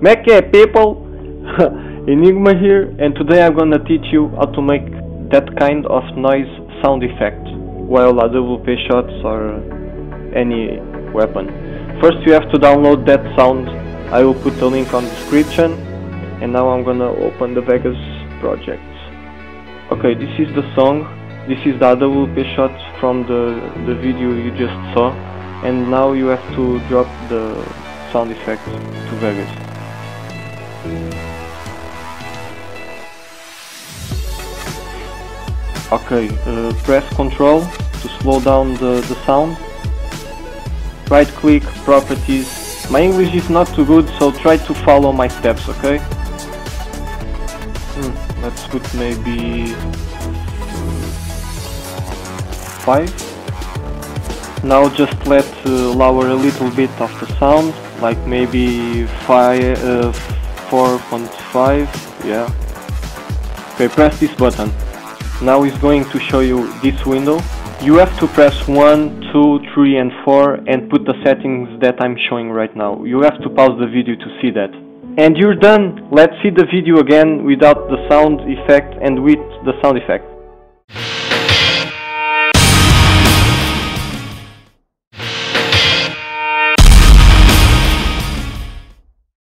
Okay people, Enigma here, and today I'm gonna teach you how to make that kind of noise sound effect while AWP shots or any weapon. First you have to download that sound. I will put the link on the description, and now I'm gonna open the Vegas project. Okay, this is the song, this is the AWP shot from the video you just saw, and now you have to drop the sound effect to Vegas. Okay, press Ctrl to slow down the sound. Right click, properties. My English is not too good, so try to follow my steps, okay? Let's put maybe 5. Now just let's lower a little bit of the sound, like maybe 4.5, yeah. Okay, press this button. Now it's going to show you this window. You have to press 1, 2, 3 and 4 and put the settings that I'm showing right now. You have to pause the video to see that. And you're done! Let's see the video again without the sound effect and with the sound effect.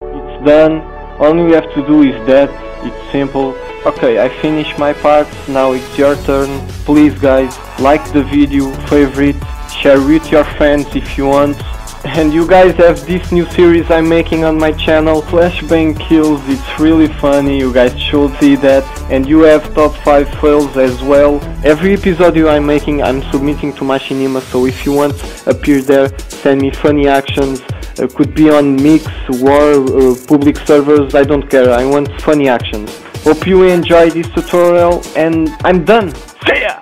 It's done. All you have to do is that. It's simple. Okay, I finished my part, now it's your turn. Please guys, like the video, favorite, share with your friends if you want. And you guys have this new series I'm making on my channel, FlashBang Kills. It's really funny, you guys should see that. And you have top 5 fails as well. Every episode I'm making I'm submitting to Machinima, so if you want appear there, send me funny actions. Could be on mix, war, public servers, I don't care, I want funny actions. Hope you enjoy this tutorial, and I'm done. See ya!